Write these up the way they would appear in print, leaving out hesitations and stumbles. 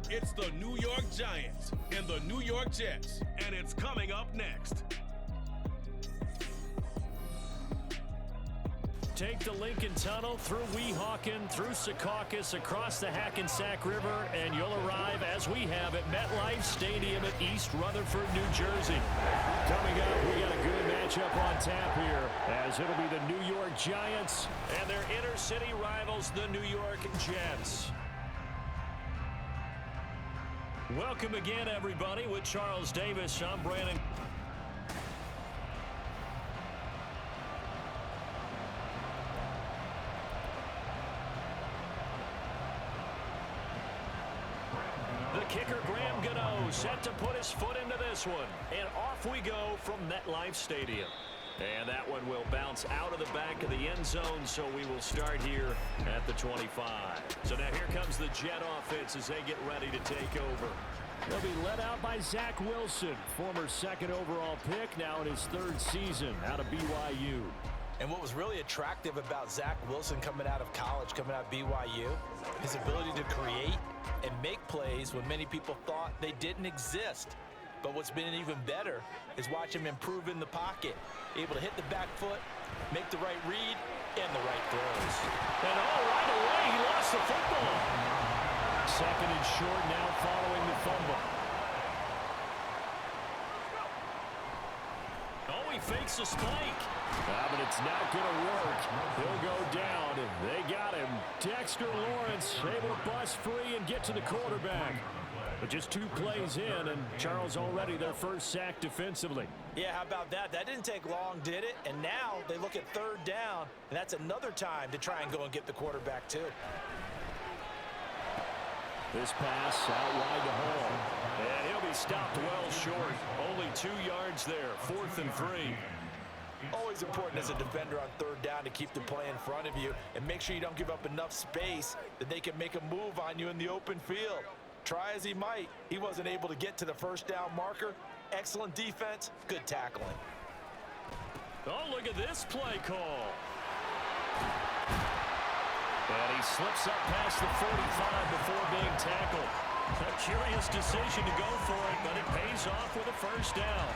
It's the New York Giants and the New York Jets, and it's coming up next. Take the Lincoln Tunnel through Weehawken, through Secaucus, across the Hackensack River, and you'll arrive, as we have, at MetLife Stadium at East Rutherford, New Jersey. Coming up, we got a good matchup on tap here, as it'll be the New York Giants and their inner-city rivals, the New York Jets. Welcome again, everybody. With Charles Davis, I'm Brandon. The kicker, Graham Gano, set to put his foot into this one. And off we go from MetLife Stadium. And that one will bounce out of the back of the end zone, so we will start here at the 25. So now here comes the Jet offense as they get ready to take over. They'll be led out by Zach Wilson, former second overall pick, now in his third season out of BYU. And what was really attractive about Zach Wilson coming out of college, coming out of BYU, his ability to create and make plays when many people thought they didn't exist. But what's been even better is watch him improve in the pocket, able to hit the back foot, make the right read, and the right throws. And right away, he lost the football. Second and short now following the fumble. Oh, he fakes a spike. But it's not going to work. He'll go down. They got him. Dexter Lawrence able to bust free and get to the quarterback. But just 2 plays in, and Charles already their first sack defensively. Yeah, how about that? That didn't take long, did it? And now they look at third down, and that's another time to try and go and get the quarterback too. This pass out wide to Hall. And he'll be stopped well short. Only 2 yards there, 4th and 3. Always important as a defender on third down to keep the play in front of you and make sure you don't give up enough space that they can make a move on you in the open field. Try as he might, he wasn't able to get to the first down marker. Excellent defense, good tackling. Oh, look at this play call. And he slips up past the 45 before being tackled. A curious decision to go for it, but it pays off with a first down.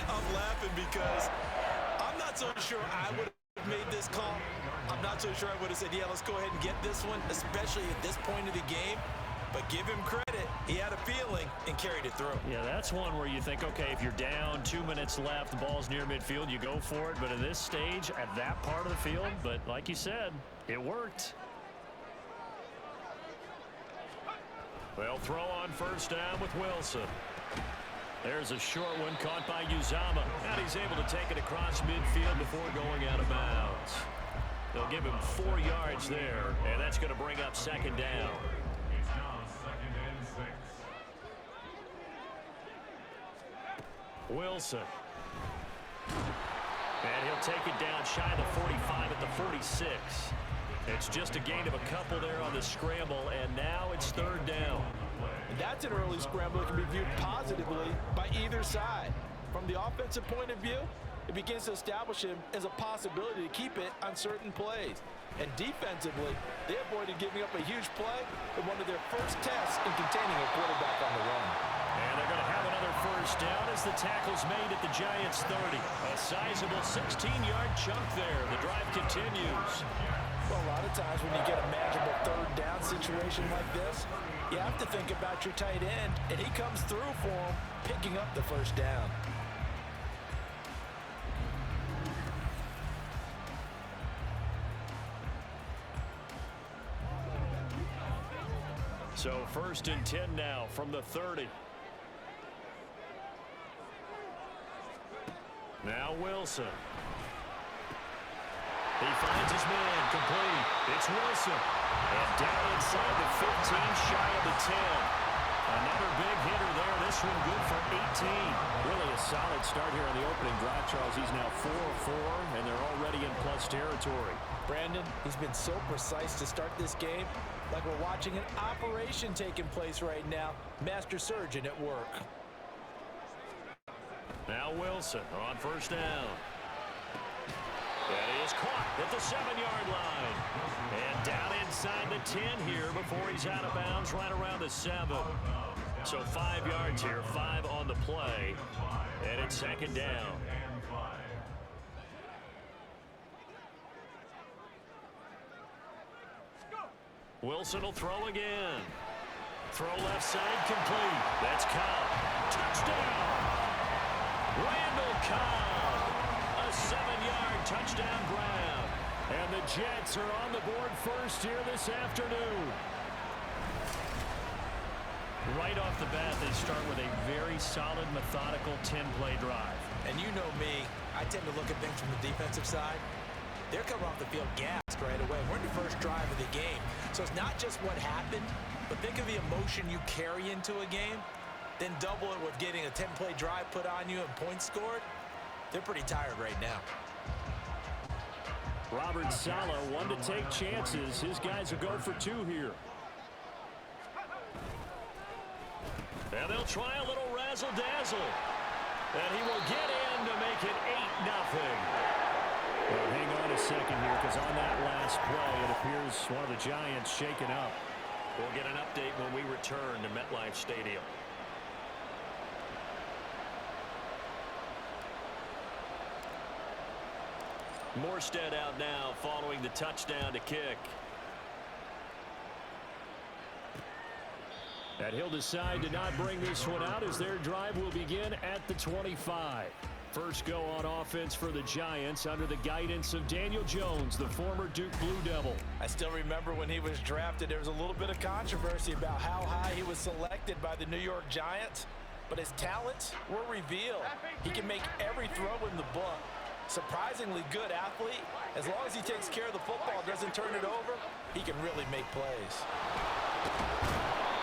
I'm laughing because I'm not so sure I would have made this call. I'm not so sure I would have said, yeah, let's go ahead and get this one, especially at this point of the game. But give him credit. He had a feeling and carried it through. Yeah, that's one where you think, okay, if you're down, 2 minutes left, the ball's near midfield, you go for it. But at this stage, at that part of the field, but like you said, it worked. They'll throw on first down with Wilson. There's a short one caught by Uzama. And he's able to take it across midfield before going out of bounds. They'll give him 4 yards there, and that's going to bring up second down. Wilson. And he'll take it down shy of the 45 at the 46. It's just a gain of a couple there on the scramble, and now it's third down. And that's an early scramble that can be viewed positively by either side. From the offensive point of view, it begins to establish him as a possibility to keep it on certain plays. And defensively, they avoided giving up a huge play in one of their first tests in containing a quarterback on the run. And they're going to have another first down as the tackle's made at the Giants' 30. A sizable 16-yard chunk there. The drive continues. Well, a lot of times when you get a manageable third down situation like this, you have to think about your tight end, and he comes through for him, picking up the first down. So 1st and 10 now from the 30. Now Wilson. He finds his man, complete. It's Wilson. And down inside the 15, shy of the 10. Another big hitter there. This one good for 18. Really a solid start here on the opening drive, Charles. He's now 4-4, and they're already in plus territory. Brandon, he's been so precise to start this game, like we're watching an operation taking place right now. Master surgeon at work. Now Wilson on first down. And he is caught at the 7-yard line. And down inside the 10 here before he's out of bounds right around the 7. So 5 yards here, 5 on the play. And it's second down. Wilson will throw again. Throw left side complete. That's Cobb. Touchdown! Randall Cobb. A 7-yard touchdown grab. And the Jets are on the board first here this afternoon. Right off the bat, they start with a very solid, methodical 10-play drive. And you know me, I tend to look at things from the defensive side. They're coming off the field gassed right away. We're in the first drive of the game. So it's not just what happened, but think of the emotion you carry into a game, then double it with getting a 10-play drive put on you and points scored. They're pretty tired right now. Robert Saleh, one to take chances. His guys will go for 2 here. And they'll try a little razzle-dazzle. And he will get in to make it 8-0. Well, hang on a second here, because on that last play, it appears one of the Giants shaken up. We'll get an update when we return to MetLife Stadium. Morstead out now following the touchdown to kick. And he'll decide to not bring this one out as their drive will begin at the 25. First go on offense for the Giants under the guidance of Daniel Jones, the former Duke Blue Devil. I still remember when he was drafted, there was a little bit of controversy about how high he was selected by the New York Giants. But his talents were revealed. He can make every throw in the book. Surprisingly good athlete. As long as he takes care of the football, doesn't turn it over, he can really make plays.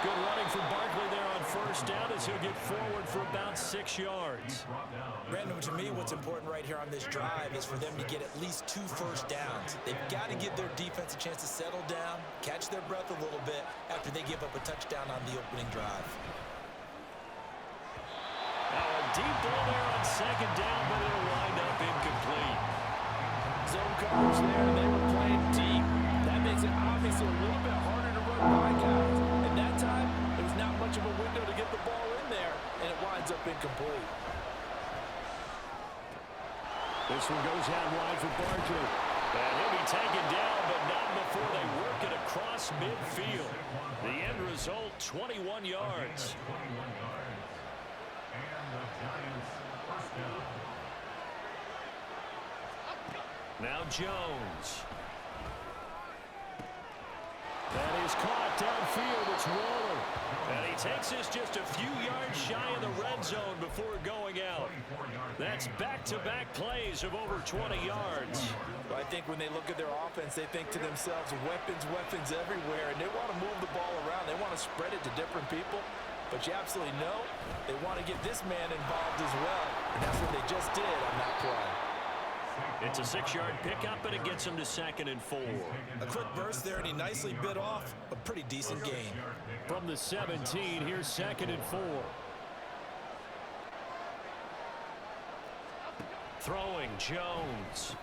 Good running from Barkley there on first down as he'll get forward for about 6 yards. Brandon, to me, what's important right here on this drive is for them to get at least 2 first downs. They've got to give their defense a chance to settle down, catch their breath a little bit after they give up a touchdown on the opening drive. Now a deep ball there on second down, but it'll wind up incomplete. Zone coverage there, and they were playing deep. That makes it obviously a little bit harder to run by guys. And that time, there was not much of a window to get the ball in there, and it winds up incomplete. This one goes out wide for Barkley. And he'll be taken down, but not before they work it across midfield. The end result, 21 yards. Now Jones. And he's caught downfield. It's Waller. And he takes this just a few yards shy of the red zone before going out. That's back-to-back plays of over 20 yards. Well, I think when they look at their offense, they think to themselves, weapons, weapons everywhere, and they want to move the ball around. They want to spread it to different people. But you absolutely know they want to get this man involved as well. And that's what they just did on that play. It's a 6-yard pickup, and it gets him to 2nd and 4. A quick burst there, and he nicely bit off a pretty decent gain. From the 17, here's 2nd and 4. Throwing, Jones.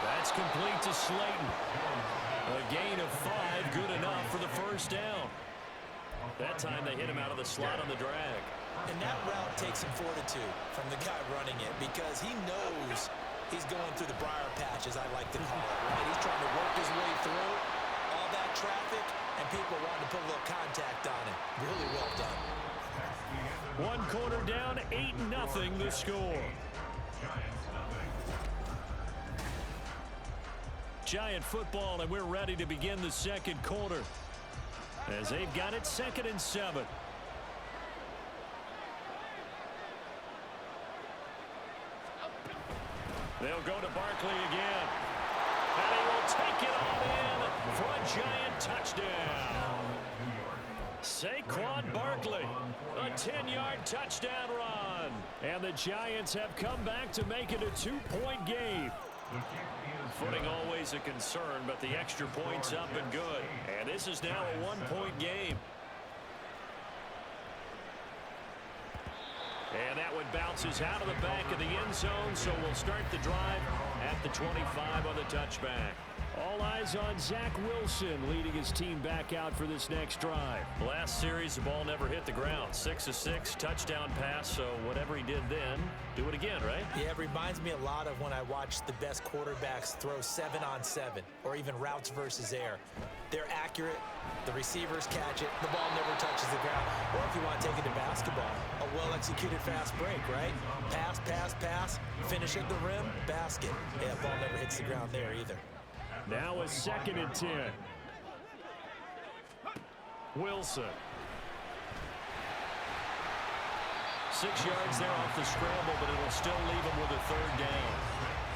That's complete to Slayton. A gain of 5, good enough for the first down. That time they hit him out of the slot on the drag. And that route takes some fortitude from the guy running it because he knows he's going through the briar patch, as I like to call it. Right? He's trying to work his way through all that traffic, and people wanting to put a little contact on it. Really well done. One quarter down, 8-0 the score. Giant football, and we're ready to begin the second quarter as they've got it 2nd and 7. They'll go to Barkley again. And he will take it all in for a Giant touchdown. Saquon Barkley, a 10-yard touchdown run. And the Giants have come back to make it a 2-point game. Footing always a concern, but the extra point's up and good. And this is now a 1-point game. And that one bounces out of the back of the end zone, so we'll start the drive at the 25 on the touchback. All eyes on Zach Wilson leading his team back out for this next drive. Last series, the ball never hit the ground. 6 of 6, touchdown pass, so whatever he did then, do it again, right? Yeah, it reminds me a lot of when I watch the best quarterbacks throw 7-on-7 or even routes versus air. They're accurate. The receivers catch it. The ball never touches the ground. Or if you want to take it to basketball, a well-executed fast break, right? Pass, pass, pass, finish at the rim, basket. Yeah, the ball never hits the ground there either. Now a 2nd and 10. Wilson. 6 yards there off the scramble, but it'll still leave him with a 3rd down.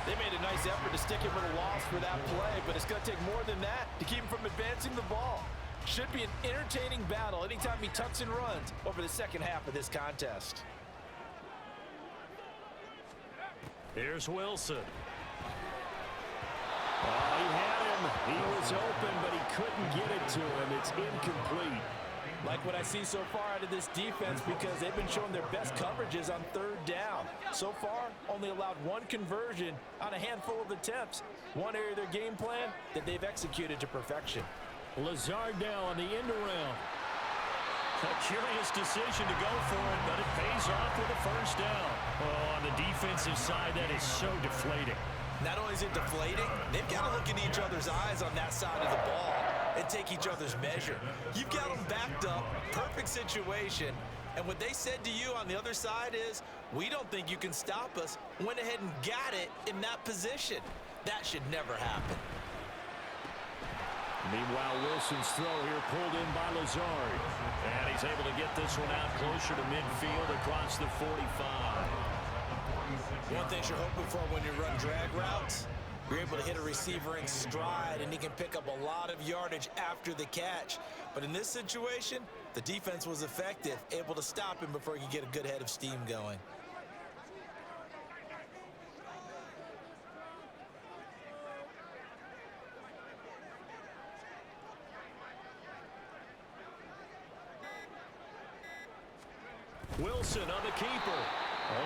They made a nice effort to stick him with a loss for that play, but it's going to take more than that to keep him from advancing the ball. Should be an entertaining battle anytime he tucks and runs over the second half of this contest. Here's Wilson. Oh, he had him. He was open, but he couldn't get it to him. It's incomplete. Like what I see so far out of this defense, because they've been showing their best coverages on 3rd down. So far, only allowed 1 conversion on a handful of attempts. One area of their game plan that they've executed to perfection. Lazard now on the end around. A curious decision to go for it, but it pays off with a 1st down. Oh, on the defensive side, that is so deflating. Not only is it deflating, they've got to look in each other's eyes on that side of the ball and take each other's measure. You've got them backed up, perfect situation, and what they said to you on the other side is, we don't think you can stop us. Went ahead and got it in that position. That should never happen. Meanwhile, Wilson's throw here pulled in by Lazard. And he's able to get this one out closer to midfield across the 45. One thing you're hoping for when you run drag routes, you're able to hit a receiver in stride, and he can pick up a lot of yardage after the catch. But in this situation, the defense was effective, able to stop him before he could get a good head of steam going. Wilson on the keeper.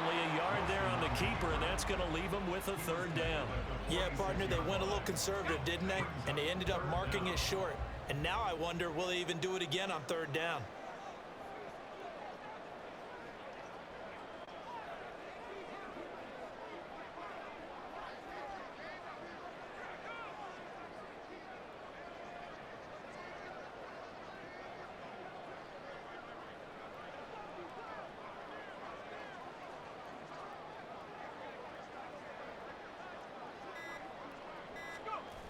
Only a yard there on the keeper, and that's going to leave him with a 3rd down. Yeah, partner, they went a little conservative, didn't they? And they ended up marking it short. And now I wonder, will they even do it again on 3rd down?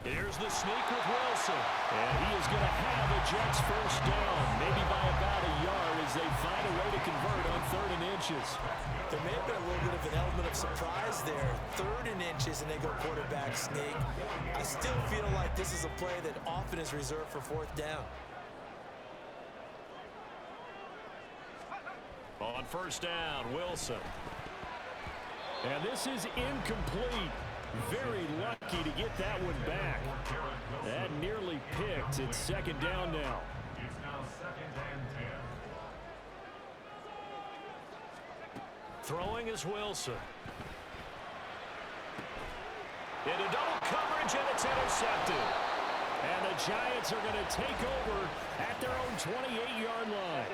Here's the sneak with Wilson. And he is going to have a Jets 1st down, maybe by about a yard as they find a way to convert on 3rd and inches. There may have been a little bit of an element of surprise there. 3rd and inches, and they go quarterback sneak. I still feel like this is a play that often is reserved for 4th down. On 1st down, Wilson. And this is incomplete. Very lucky to get that one back. That nearly picked. It's 2nd down now. Throwing is Wilson. Into double coverage, and it's intercepted. And the Giants are going to take over at their own 28-yard line.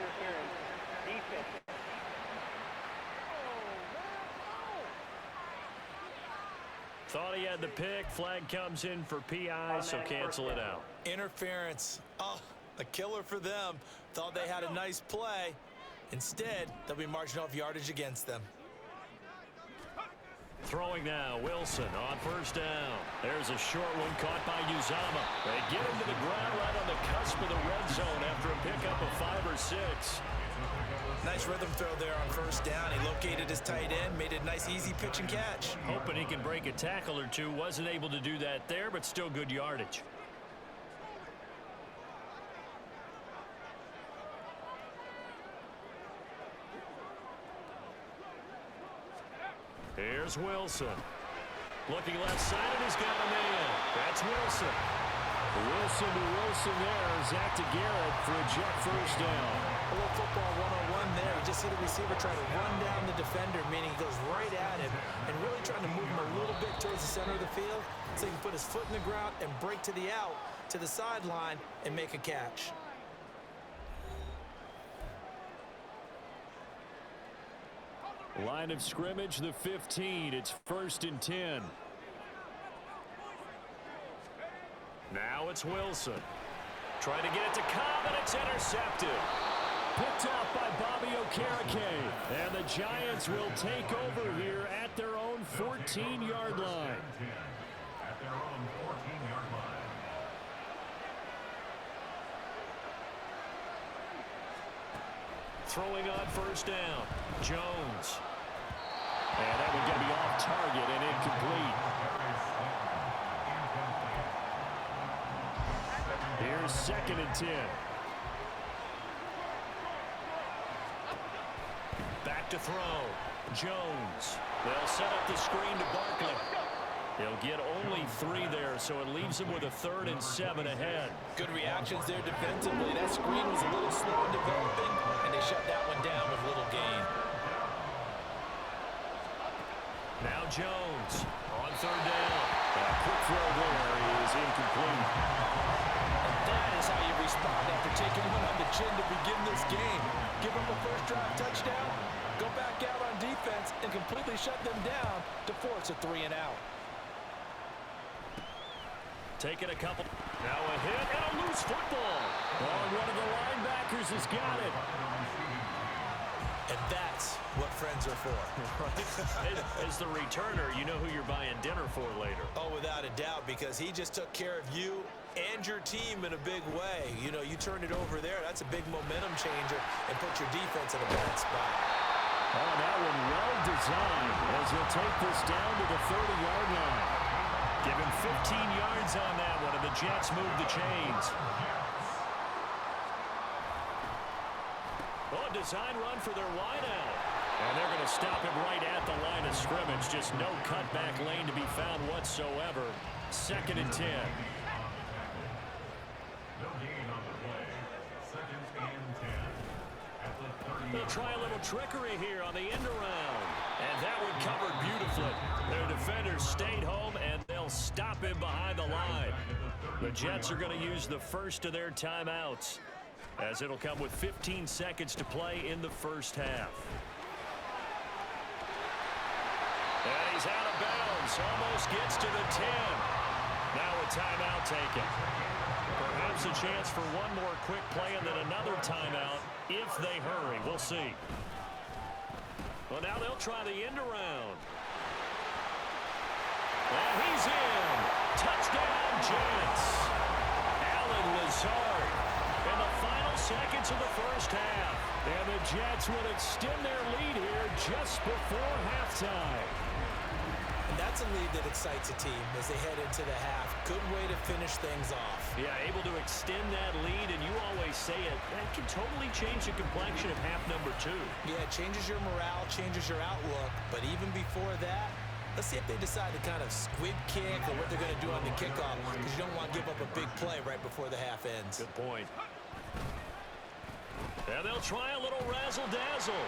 Thought he had the pick. Flag comes in for PI, so cancel it out. Interference. Oh, a killer for them. Thought they had a nice play. Instead, they'll be marching off yardage against them. Throwing now, Wilson on 1st down. There's a short one caught by Uzama. They get him to the ground right on the cusp of the red zone after a pickup of 5 or 6. Nice rhythm throw there on 1st down. He located his tight end, made a nice easy pitch and catch. Hoping he can break a tackle or two. Wasn't able to do that there, but still good yardage. Here's Wilson. Looking left side, and he's got a man. That's Wilson. Wilson to Wilson there. Zach to Garrett for a jet first down. A little football 101 there. You just see the receiver try to run down the defender, meaning he goes right at him and really trying to move him a little bit towards the center of the field so he can put his foot in the ground and break to the out, to the sideline, and make a catch. Line of scrimmage, the 15. It's 1st and 10. Now it's Wilson. Trying to get it to Cobb, and it's intercepted. Picked up by Bobby Okereke. And the Giants will take over here at their own 14-yard line. Throwing on first down. Jones. And that one going to be off target and incomplete. Here's 2nd and 10. Back to throw. Jones. They'll set up the screen to Barkley. He'll get only 3 there, so it leaves him with a 3rd and 7 ahead. Good reactions there defensively. That screen was a little slow in developing, and they shut that one down with little gain. Now Jones on 3rd down. A quick throw there is incomplete. And that is how you respond after taking one on the chin to begin this game. Give them a first drive touchdown, go back out on defense, and completely shut them down to force a 3 and out. Taking a couple. Now a hit and a loose football. Oh, one of the linebackers has got it. And that's what friends are for. As the returner, you know who you're buying dinner for later. Oh, without a doubt, because he just took care of you and your team in a big way. You know, you turn it over there. That's a big momentum changer and put your defense in a bad spot. Oh, that one well designed as he'll take this down to the 30-yard line. Give him 15 yards on that one, and the Jets move the chains. Oh, design run for their wideout. And they're going to stop him right at the line of scrimmage. Just no cutback lane to be found whatsoever. 2nd and 10. They'll try a little trickery here on the end around. And that one covered beautifully. Their defenders stayed home, and they'll stop him behind the line. The Jets are going to use the first of their timeouts, as it'll come with 15 seconds to play in the first half. And he's out of bounds. Almost gets to the 10. Now a timeout taken. Perhaps a chance for one more quick play and then another timeout if they hurry. We'll see. Well, now they'll try the end around. And he's in. Touchdown, Jets. Allen Lazard in the final seconds of the first half. And the Jets will extend their lead here just before halftime. And that's a lead that excites a team as they head into the half. Good way to finish things off. Yeah, able to extend that lead, and you always say it, that can totally change the complexion of half number 2. Yeah, it changes your morale, changes your outlook. But even before that, let's see if they decide to kind of squib kick or what they're going to do on the kickoff, because you don't want to give up a big play right before the half ends. Good point. And they'll try a little razzle-dazzle.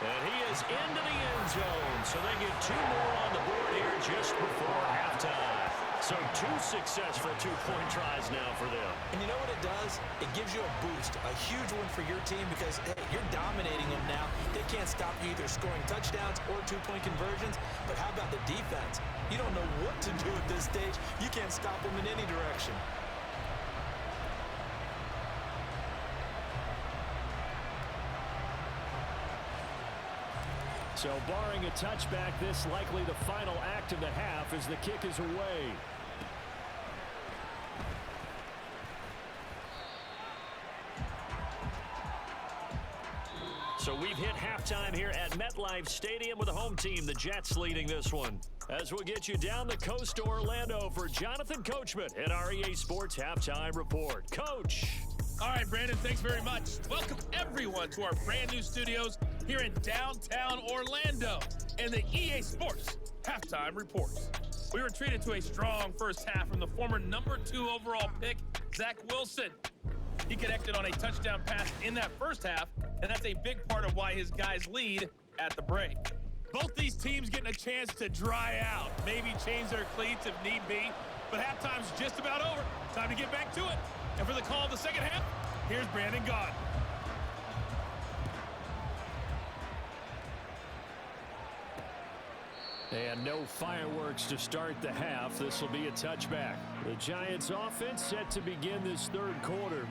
And he is into the end zone, so they get 2 more on the board here just before halftime. So 2 successful 2-point tries now for them. And you know what it does? It gives you a boost, a huge one for your team because, hey, you're dominating them now. They can't stop you either scoring touchdowns or 2-point conversions. But how about the defense? You don't know what to do at this stage. You can't stop them in any direction. So barring a touchback, this likely the final act of the half as the kick is away. So we've hit halftime here at MetLife Stadium with the home team, the Jets, leading this one. As we'll get you down the coast to Orlando for Jonathan Coachman in our EA Sports Halftime Report. Coach. All right, Brandon, thanks very much. Welcome, everyone, to our brand new studios here in downtown Orlando and the EA Sports Halftime Report. We were treated to a strong first half from the former #2 overall pick, Zach Wilson. He connected on a touchdown pass in that first half, and that's a big part of why his guys lead at the break. Both these teams getting a chance to dry out, maybe change their cleats if need be, but halftime's just about over. Time to get back to it. And for the call of the second half, here's Brandon Gaudin. And no fireworks to start the half. This will be a touchback. The Giants offense set to begin this third quarter.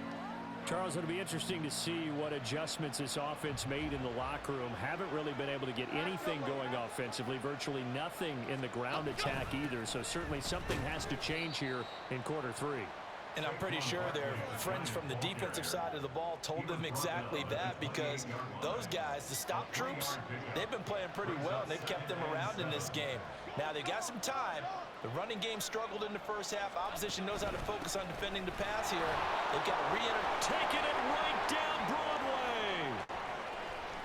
Charles, it'll be interesting to see what adjustments this offense made in the locker room. Haven't really been able to get anything going offensively. Virtually nothing in the ground attack either. So certainly something has to change here in quarter three. And I'm pretty sure their friends from the defensive side of the ball told them exactly that, because those guys, the stop troops, they've been playing pretty well, and they've kept them around in this game. Now, they got some time. The running game struggled in the first half. Opposition knows how to focus on defending the pass here. They've got to re-enter. Taking it right down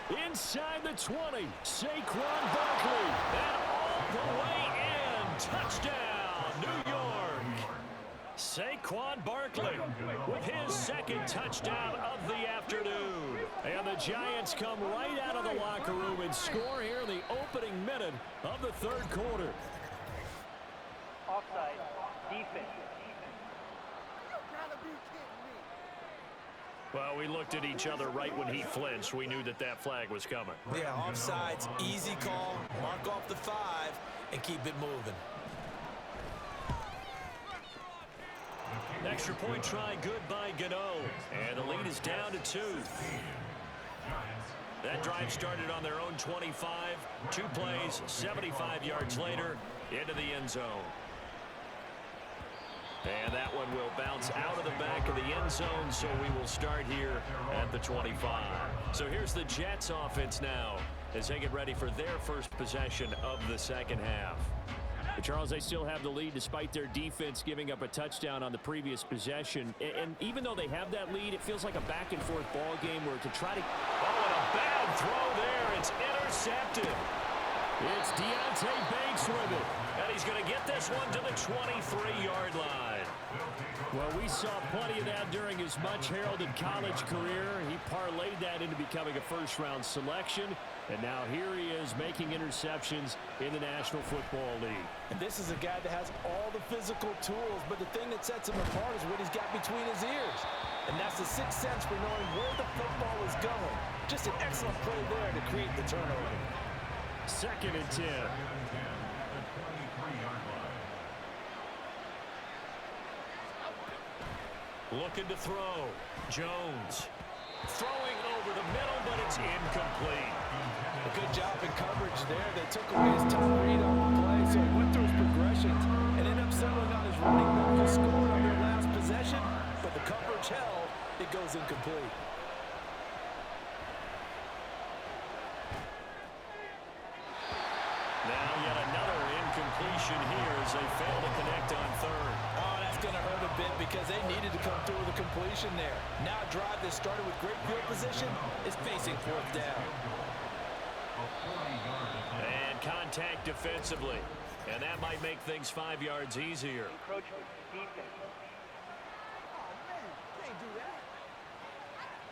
Broadway. Inside the 20, Saquon Barkley. And all the way in. Touchdown, New York. Saquon Barkley with his second touchdown of the afternoon. And the Giants come right out of the locker room and score here in the opening minute of the third quarter. Offside, defense. Well, we looked at each other right when he flinched. We knew that that flag was coming. Yeah, offsides, easy call. Mark off the 5 and keep it moving. Extra point try good by Gano. And the lead is down to 2. That drive started on their own 25. 2 plays, 75 yards later, into the end zone. And that one will bounce out of the back of the end zone, so we will start here at the 25. So here's the Jets offense now as they get ready for their first possession of the second half. But Charles, they still have the lead despite their defense giving up a touchdown on the previous possession. And even though they have that lead, it feels like a back-and-forth ball game where to try to... Oh, and a bad throw there. It's intercepted. It's Deontay Banks with it. And he's going to get this one to the 23-yard line. Well, we saw plenty of that during his much-heralded college career. He parlayed that into becoming a first-round selection. And now here he is making interceptions in the National Football League. And this is a guy that has all the physical tools, but the thing that sets him apart is what he's got between his ears. And that's the sixth sense for knowing where the football is going. Just an excellent play there to create the turnover. 2nd and 10. Looking to throw. Jones. Throwing over the middle, but it's incomplete. A good job in coverage there. They took away his top read on the play, so he went through his progressions and ended up settling on his running back who scored on their last possession, but the coverage held. It goes incomplete. Now yet another incompletion here as they fail to connect on 3rd. Oh, that's going to hurt a bit because they needed to come through with a completion there. Now a drive that started with great field position is facing 4th down. And contact defensively. And that might make things 5 yards easier. Encroachment, defense.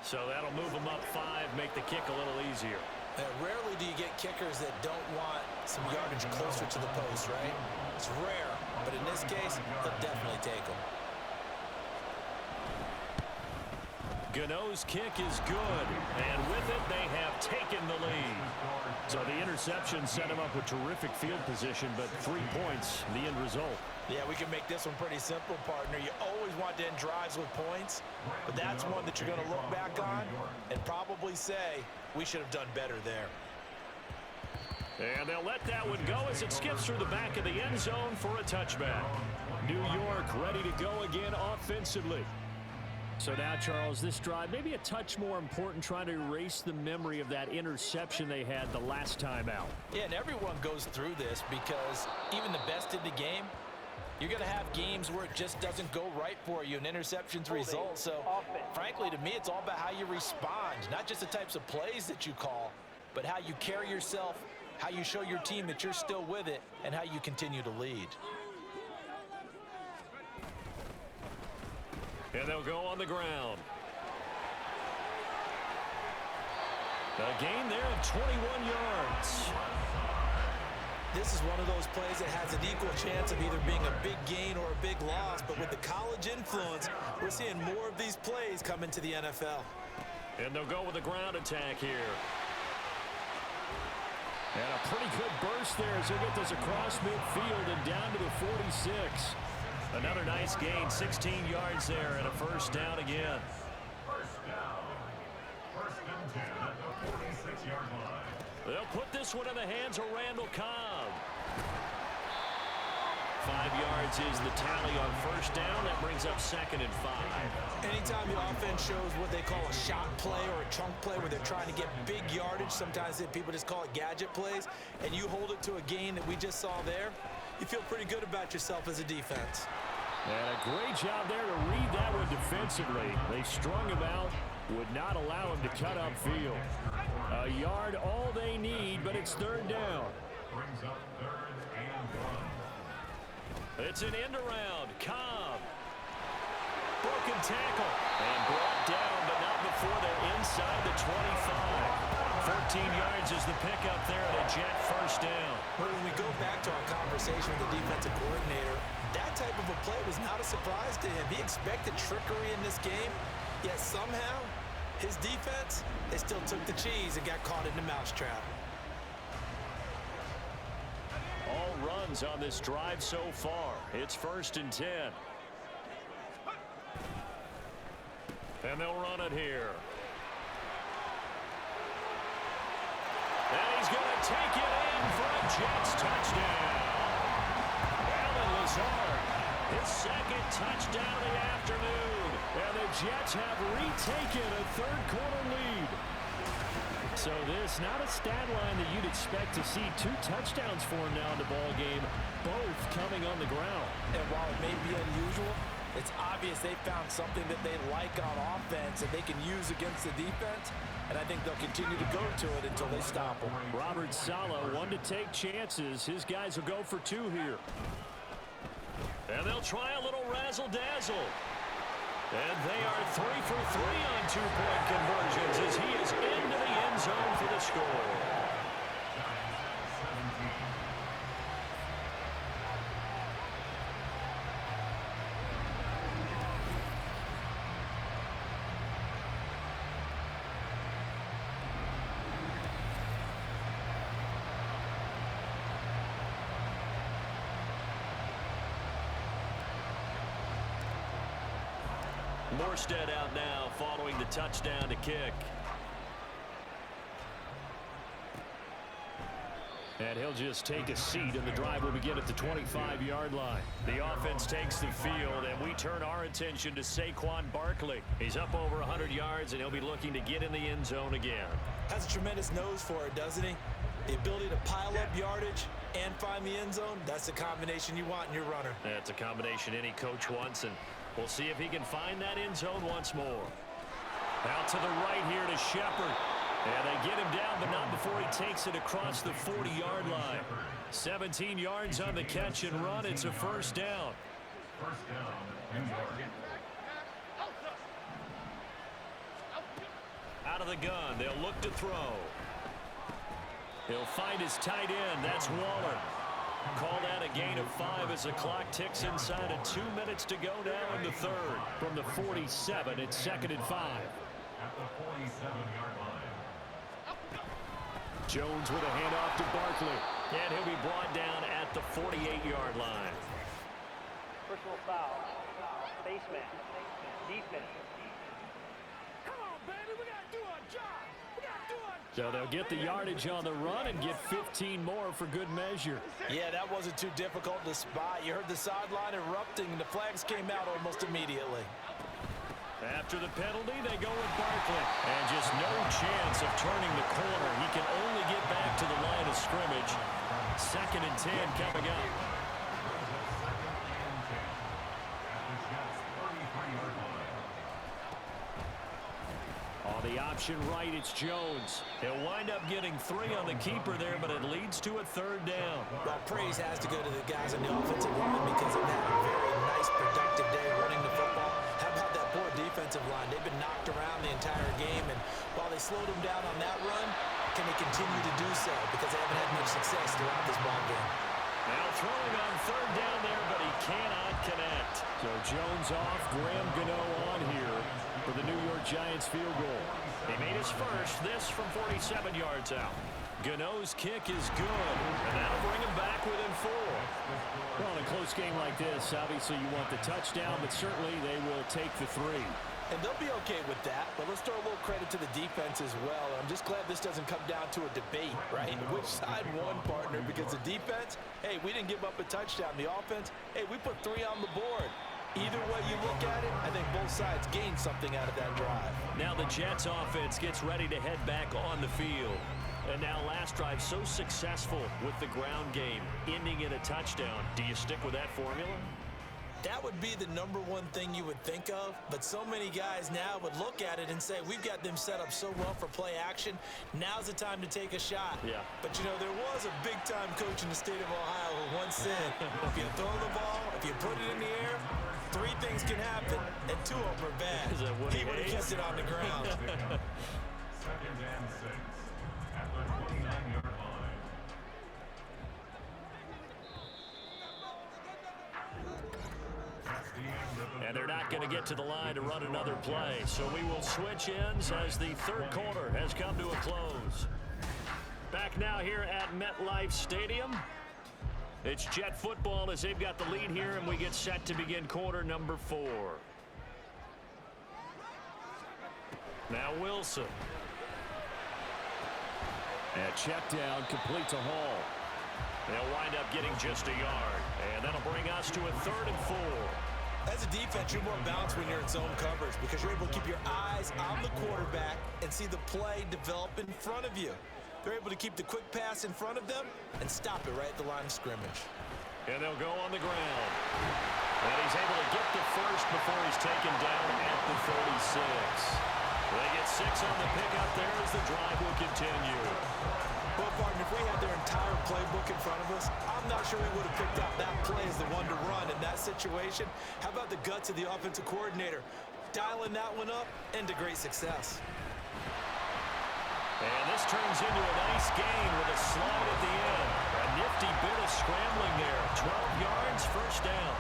So that'll move them up 5, make the kick a little easier. Rarely do you get kickers that don't want some yardage closer to the post, right? It's rare, but in this case, they'll definitely take them. Gano's kick is good, and with it, they have taken the lead. So the interception set him up with terrific field position, but 3 points, the end result. Yeah, we can make this one pretty simple, partner. You always want to end drives with points, but that's one that you're going to look back on and probably say, we should have done better there. And they'll let that one go as it skips through the back of the end zone for a touchback. New York ready to go again offensively. So now, Charles, this drive maybe a touch more important, trying to erase the memory of that interception they had the last time out. Yeah, and everyone goes through this because even the best in the game, you're going to have games where it just doesn't go right for you, and interceptions result. So, frankly, to me, it's all about how you respond, not just the types of plays that you call, but how you carry yourself how you show your team that you're still with it, and how you continue to lead. And they'll go on the ground. A gain there of 21 yards. This is one of those plays that has an equal chance of either being a big gain or a big loss, but with the college influence, we're seeing more of these plays come into the NFL. And they'll go with a ground attack here. And a pretty good burst there as they get this across midfield and down to the 46. Another nice gain, 16 yards there, and a first down again. They'll put this one in the hands of Randall Cobb. 5 yards is the tally on first down. That brings up 2nd and 5. Anytime the offense shows what they call a shot play or a chunk play where they're trying to get big yardage, sometimes people just call it gadget plays, and you hold it to a gain that we just saw there, you feel pretty good about yourself as a defense. And a great job there to read that one defensively. They strung him out, would not allow him to cut upfield. A yard all they need, but it's 3rd down. Brings up 3rd and 1. It's an end around. Cobb. Broken tackle. And brought down, but not before they're inside the 25. 14 yards is the pickup there at a Jet first down. When we go back to our conversation with the defensive coordinator, that type of a play was not a surprise to him. He expected trickery in this game, yet somehow his defense, they still took the cheese and got caught in the mousetrap. All runs on this drive so far. It's 1st and 10. And they'll run it here. And he's going to take it in for a Jets touchdown. Allen Lazard, his 2nd touchdown of the afternoon. And the Jets have retaken a 3rd quarter lead. So this, not a stat line that you'd expect to see 2 touchdowns for him now in the ball game, both coming on the ground. And while it may be unusual, it's obvious they found something that they like on offense and they can use against the defense, and I think they'll continue to go to it until they stop them. Robert Saleh, one to take chances. His guys will go for 2 here. And they'll try a little razzle-dazzle. And they are 3 for 3 on 2-point conversions as he is into the end zone for the score. Morstead out now following the touchdown to kick. And he'll just take a seat, and the drive will begin at the 25-yard line. The offense takes the field, and we turn our attention to Saquon Barkley. He's up over 100 yards, and he'll be looking to get in the end zone again. Has a tremendous nose for it, doesn't he? The ability to pile up yardage and find the end zone, that's the combination you want in your runner. That's a combination any coach wants, and we'll see if he can find that end zone once more. Out to the right here to Shepard. And they get him down, but not before he takes it across the 40-yard line. 17 yards on the catch and run. It's a first down. First down, New York. Out of the gun. They'll look to throw. He'll find his tight end. That's Waller. Call that a gain of 5 as the clock ticks inside of 2 minutes to go now in the 3rd. From the 47, it's 2nd and 5. At the 47-yard line. Jones with a handoff to Barkley. And he'll be brought down at the 48-yard line. Personal foul. Face mask. Defense. Come on, baby, we got to do our job. We got to do our job. So they'll get the yardage on the run and get 15 more for good measure. Yeah, that wasn't too difficult to spot. You heard the sideline erupting, and the flags came out almost immediately. After the penalty, they go with Barkley. And just no chance of turning the corner. He can only get back to the line of scrimmage. 2nd and 10 coming up. On The option right, it's Jones. He'll wind up getting 3 on the keeper there, but it leads to a 3rd down. Well, praise has to go to the guys on the offensive line because they've had a very nice, productive day running the football. How about that poor defensive line? They've been knocked around the entire game, and while they slowed them down on that run, can they continue to do so? Because they haven't had much success throughout this ball game. Now throwing on 3rd down there, but he cannot connect. So Jones off, Graham Gano on here for the New York Giants field goal. He made his first, this from 47 yards out. Gano's kick is good, and that'll bring him back within 4. Well, in a close game like this, obviously you want the touchdown, but certainly they will take the 3. And they'll be okay with that, but let's throw a little credit to the defense as well. I'm just glad this doesn't come down to a debate, right? Which side won, partner? Because the defense, hey, we didn't give up a touchdown. The offense, hey, we put 3 on the board. Either way you look at it, I think both sides gained something out of that drive. Now the Jets offense gets ready to head back on the field. And now last drive so successful with the ground game, ending in a touchdown. Do you stick with that formula? That would be the number one thing you would think of, but so many guys now would look at it and say, we've got them set up so well for play action, now's the time to take a shot. Yeah. But, you know, there was a big-time coach in the state of Ohio who once said, if you throw the ball, if you put it in the air, 3 things can happen, and 2 of them are bad. Is that what he would have kept it on the ground. 2nd and 6 at the 29-yard line. And they're not going to get to the line to run another play. So we will switch ends as the 3rd quarter has come to a close. Back now here at MetLife Stadium. It's Jet football as they've got the lead here, and we get set to begin quarter number 4. Now Wilson. And check down, complete to Hall. They'll wind up getting just a yard. And that'll bring us to a 3rd and 4. As a defense, you're more balanced when you're in zone coverage because you're able to keep your eyes on the quarterback and see the play develop in front of you. They're able to keep the quick pass in front of them and stop it right at the line of scrimmage. And they'll go on the ground. And he's able to get the first before he's taken down at the 36. They get 6 on the pickup there as the drive will continue. Well, partner, if we had their entire playbook in front of us, I'm not sure we would have picked out that play as the one to run in that situation. How about the guts of the offensive coordinator? Dialing that one up into great success. And this turns into a nice gain with a slide at the end. A nifty bit of scrambling there. 12 yards, 1st down.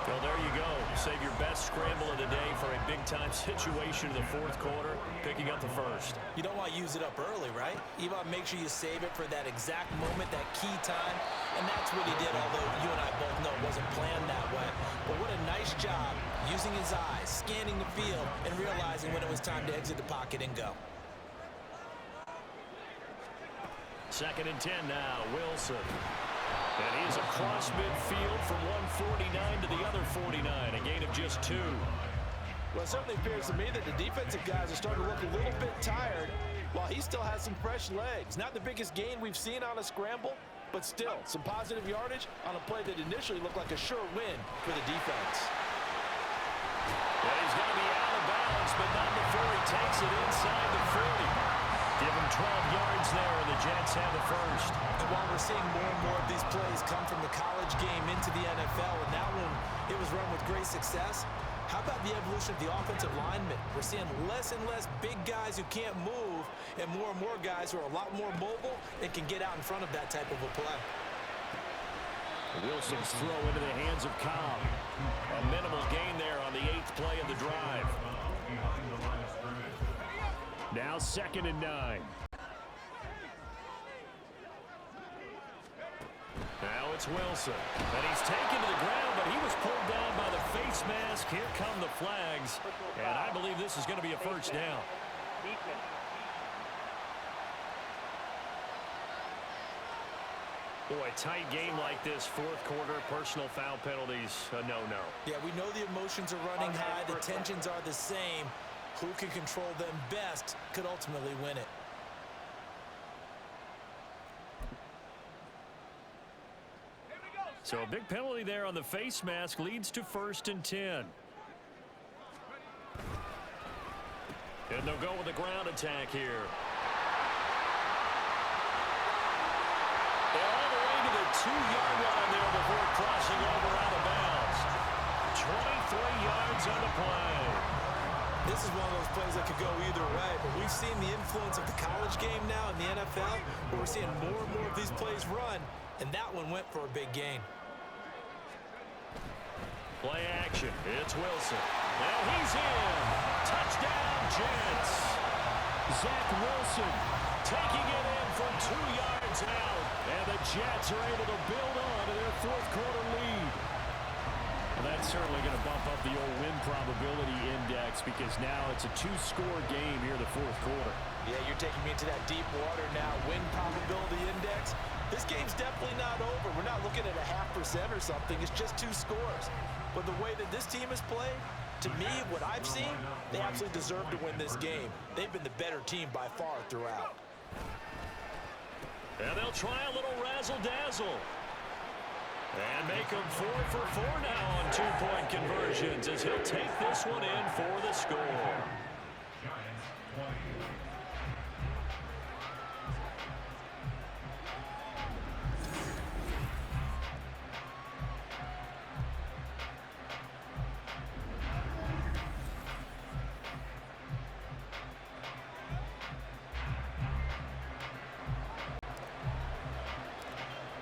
Well, there you go. Save your best scramble of the day for a big-time situation in the 4th quarter, picking up the 1st. You don't want to use it up early, right? You want to make sure you save it for that exact moment, that key time. And that's what he did, although you and I both know it wasn't planned that way. But what a nice job using his eyes, scanning the field, and realizing when it was time to exit the pocket and go. 2nd and 10 now, Wilson. And he's across midfield from 149 to the other 49, a gain of just 2. Well, it certainly appears to me that the defensive guys are starting to look a little bit tired while he still has some fresh legs. Not the biggest gain we've seen on a scramble, but still some positive yardage on a play that initially looked like a sure win for the defense. And he's going to be out of bounds, but not before he takes it inside the 40. Give him 12 yards there, and the Jets have the first. And while we're seeing more and more of these plays come from the college game into the NFL, and that one, it was run with great success, how about the evolution of the offensive linemen? We're seeing less and less big guys who can't move, and more guys who are a lot more mobile and can get out in front of that type of a play. Wilson's throw into the hands of Cobb. A minimal gain there on the 8th play of the drive. Now 2nd and 9. Now it's Wilson. And he's taken to the ground, but he was pulled down by the face mask. Here come the flags. And I believe this is going to be a 1st down. Boy, tight game like this, 4th quarter, personal foul penalties, a no-no. Yeah, we know the emotions are running high. The tensions are the same. Who can control them best could ultimately win it. So a big penalty there on the face mask leads to 1st and 10. And they'll go with the ground attack here. And all the way to the 2-yard line there before crossing over out of bounds. 23 yards on the play. This is one of those plays that could go either way, but we've seen the influence of the college game now in the NFL, where we're seeing more and more of these plays run, and that one went for a big gain. Play action. It's Wilson. And he's in. Touchdown, Jets. Zach Wilson taking it in from 2 yards out. And the Jets are able to build on to their fourth-quarter lead. Well, that's certainly going to bump up the old win probability index because now it's a 2-score game here in the fourth quarter. Yeah, you're taking me into that deep water now. Win probability index. This game's definitely not over. We're not looking at a 0.5% or something. It's just 2 scores. But the way that this team has played, to me, what I've seen, they absolutely deserve to win this game. They've been the better team by far throughout. And they'll try a little razzle-dazzle. And make them 4 for 4 now on 2-point conversions as he'll take this one in for the score. Giants 20.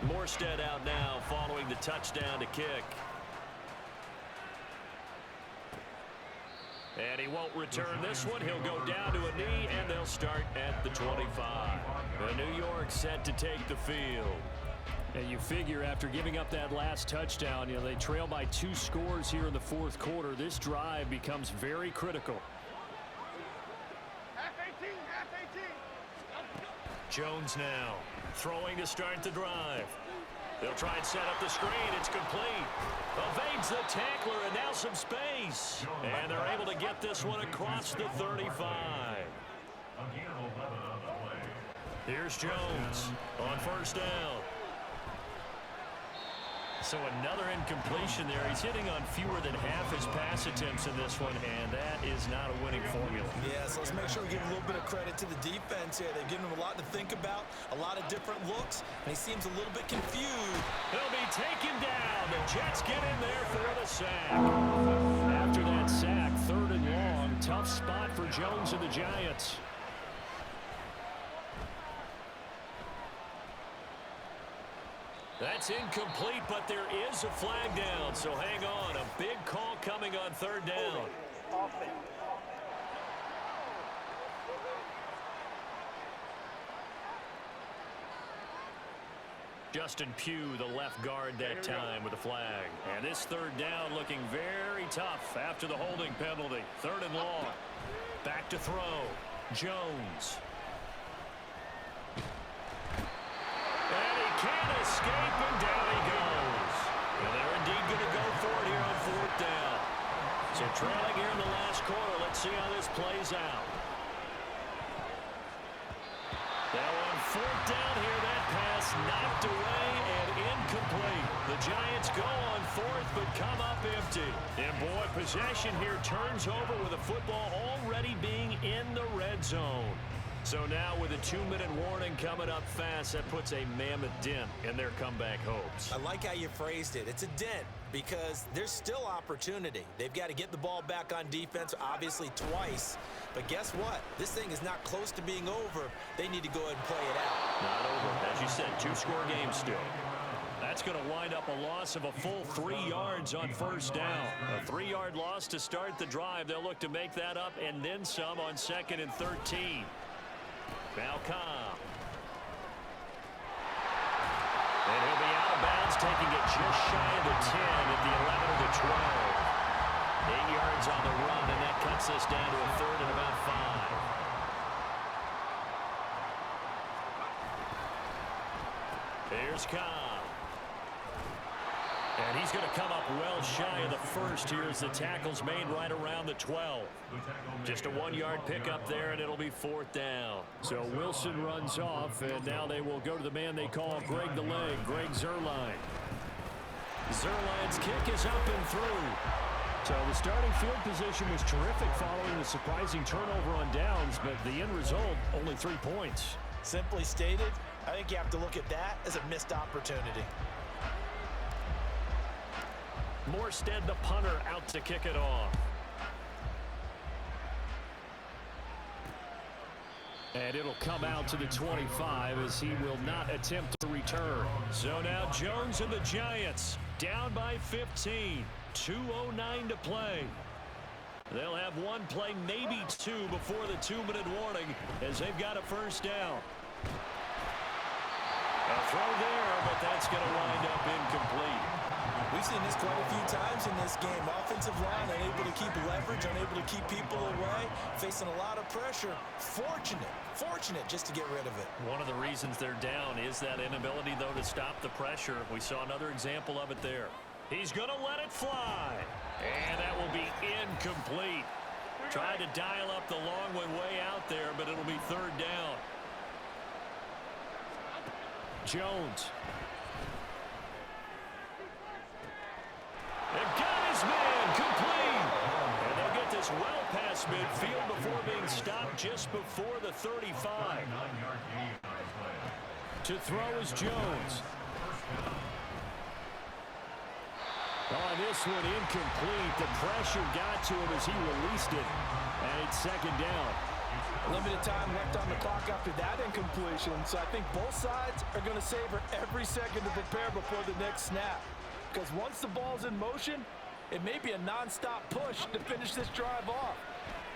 Morstead out now following the touchdown to kick. And he won't return this one. He'll go down to a knee, and they'll start at the 25. The New York set to take the field. And you figure after giving up that last touchdown, they trail by 2 scores here in the fourth quarter. This drive becomes very critical. Jones now throwing to start the drive. They'll try and set up the screen. It's complete. Evades the tackler, and now some space. And they're able to get this one across the 35. Here's Jones on first down. So another incompletion there. He's hitting on fewer than half his pass attempts in this one, and that is not a winning formula. Yeah, so let's make sure we give a little bit of credit to the defense here. They've given him a lot to think about, a lot of different looks, and he seems a little bit confused. He'll be taken down. The Jets get in there for the sack. After that sack, 3rd and long, tough spot for Jones and the Giants. That's incomplete, but there is a flag down, so hang on. A big call coming on 3rd down. Offense. Justin Pugh, the left guard that time with a flag. And this 3rd down looking very tough after the holding penalty. 3rd and long. Back to throw. Jones. And he can't escape, and down he goes. And they're indeed going to go for it here on 4th down. So trailing here in the last quarter. Let's see how this plays out. Now on 4th down here, that pass knocked away and incomplete. The Giants go on 4th, but come up empty. And boy, possession here turns over with the football already being in the red zone. So now with a 2-minute warning coming up fast, that puts a mammoth dent in their comeback hopes. I like how you phrased it. It's a dent because there's still opportunity. They've got to get the ball back on defense, obviously twice. But guess what? This thing is not close to being over. They need to go ahead and play it out. Not over. As you said, 2-score game still. That's going to wind up a loss of a full 3 yards on 1st down. A 3-yard loss to start the drive. They'll look to make that up and then some on 2nd and 13. Now Cobb. And he'll be out of bounds, taking it just shy of the 10 at the 11 of the 12. 8 yards on the run, and that cuts us down to a 3rd and about 5. Here's Cobb. And he's going to come up well shy of the 1st here as the tackle's made right around the 12. Just a 1-yard pickup there, and it'll be 4th down. So Wilson runs off, and now they will go to the man they call Greg the Leg, Greg Zuerlein. Zuerlein's kick is up and through. So the starting field position was terrific following the surprising turnover on downs, but the end result, only 3 points. Simply stated, I think you have to look at that as a missed opportunity. Morstead, the punter, out to kick it off. And it'll come out to the 25 as he will not attempt to return. So now Jones and the Giants down by 15. 2:09 to play. They'll have one play, maybe two, before the 2-minute warning as they've got a first down. A throw there, but that's going to wind up incomplete. We've seen this quite a few times in this game. Offensive line unable to keep leverage, unable to keep people away, facing a lot of pressure. Fortunate just to get rid of it. One of the reasons they're down is that inability, though, to stop the pressure. We saw another example of it there. He's going to let it fly. And that will be incomplete. Tried to dial up the long one way out there, but it'll be third down. Jones. They've got his man complete. And they'll get this well past midfield before being stopped just before the 35. To throw is Jones. On this one, incomplete. The pressure got to him as he released it. And it's second down. Limited time left on the clock after that incompletion, so I think both sides are going to savor every second to prepare before the next snap. Because once the ball's in motion, it may be a non-stop push to finish this drive off.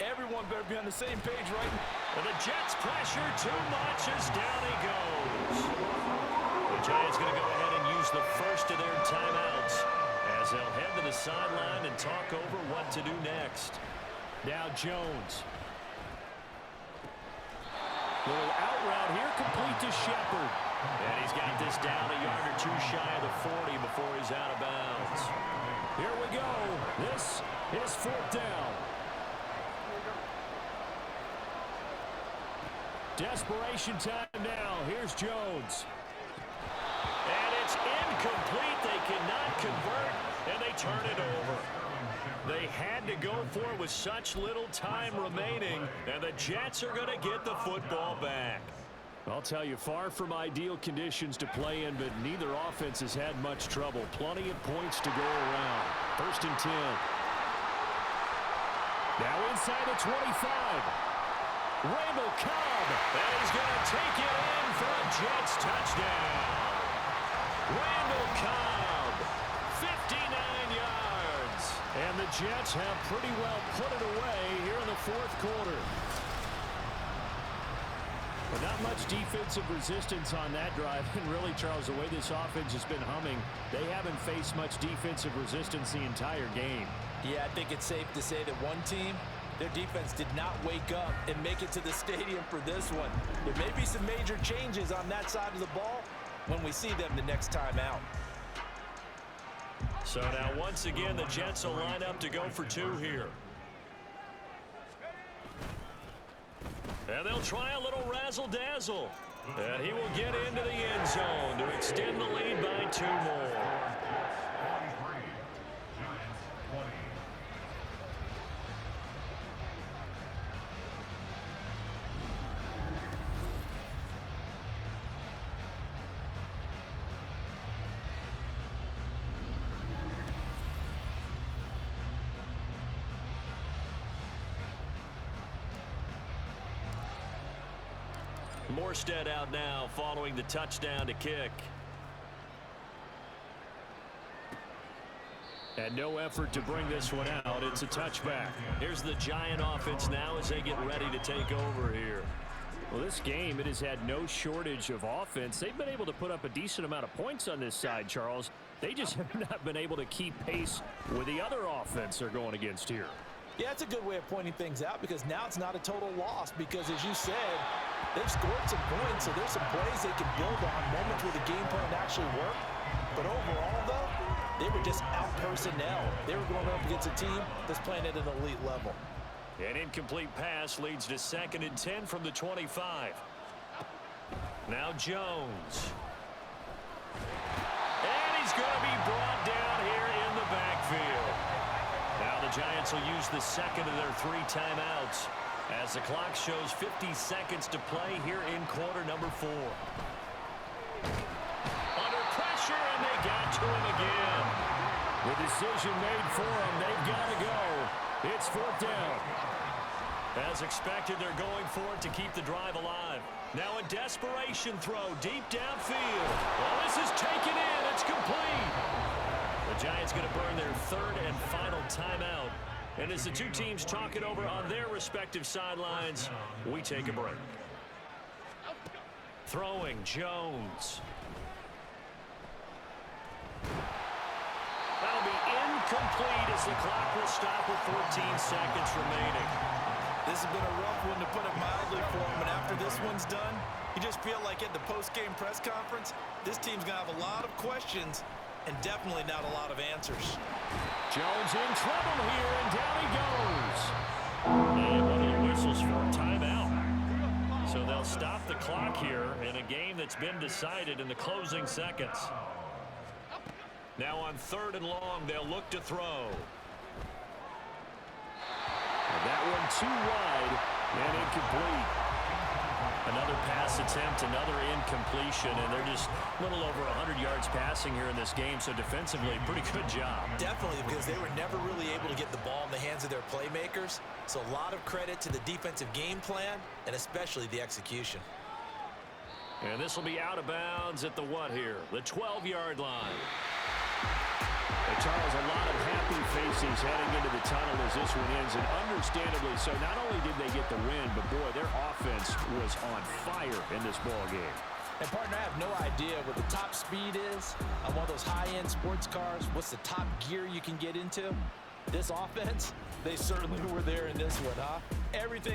Everyone better be on the same page right now. Well, the Jets pressure too much as down he goes. The Giants going to go ahead and use the first of their timeouts as they'll head to the sideline and talk over what to do next. Now Jones. Little out route here, complete to Shepard. And he's got this down a yard or two shy of the 40 before he's out of bounds. Here we go. This is fourth down. Desperation time now. Here's Jones. And it's incomplete. They cannot convert, and they turn it over. They had to go for it with such little time remaining, and the Jets are going to get the football back. I'll tell you, far from ideal conditions to play in, but neither offense has had much trouble. Plenty of points to go around. First and 10. Now inside the 25. Randall Cobb. And he's going to take it in for a Jets touchdown. Randall Cobb, 59 yards. And the Jets have pretty well put it away here in the fourth quarter. But not much defensive resistance on that drive. And really, Charles, the way this offense has been humming, they haven't faced much defensive resistance the entire game. Yeah, I think it's safe to say that one team, their defense did not wake up and make it to the stadium for this one. There may be some major changes on that side of the ball when we see them the next time out. So now once again, the Jets will line up to go for two here. And they'll try a little razzle-dazzle. And he will get into the end zone to extend the lead by 2 more. Morstead out now following the touchdown to kick. And no effort to bring this one out. It's a touchback. Here's the Giant offense now as they get ready to take over here. Well, this game, it has had no shortage of offense. They've been able to put up a decent amount of points on this side, Charles. They just have not been able to keep pace with the other offense they're going against here. Yeah, it's a good way of pointing things out because now it's not a total loss because, as you said, they've scored some points, so there's some plays they can build on, moments where the game plan actually worked. But overall, though, they were just out personnel. They were going up against a team that's playing at an elite level. An incomplete pass leads to 2nd and 10 from the 25. Now Jones. And he's going to be brought down here in the backfield. Now Giants will use the second of their 3 timeouts as the clock shows 50 seconds to play here in quarter number 4. Under pressure, and they got to him again. The decision made for them. They've got to go. It's 4th down. As expected, they're going for it to keep the drive alive. Now a desperation throw deep downfield. Well, this is taken in. It's complete. The Giants going to burn their 3rd and final timeout. And as the two teams talk it over on their respective sidelines, we take a break. Throwing Jones. That'll be incomplete as the clock will stop with 14 seconds remaining. This has been a rough one, to put it mildly, for him. And after this one's done, you just feel like at the post-game press conference, this team's going to have a lot of questions and definitely not a lot of answers. Jones in trouble here, and down he goes. And one of the whistles for a timeout. So they'll stop the clock here in a game that's been decided in the closing seconds. Now on 3rd and long, they'll look to throw. And that one too wide and incomplete. Another pass attempt, another incompletion, and they're just a little over 100 yards passing here in this game, so defensively, pretty good job. Definitely, because they were never really able to get the ball in the hands of their playmakers, so a lot of credit to the defensive game plan, and especially the execution. And this will be out of bounds at the what here? The 12-yard line. And Charles, a lot of happy faces heading into the tunnel as this one ends, and understandably so. Not only did they get the win, but boy, their offense was on fire in this ball game. And partner, I have no idea what the top speed is on one of those high-end sports cars. What's the top gear you can get into? This offense, they certainly were there in this one, huh? Everything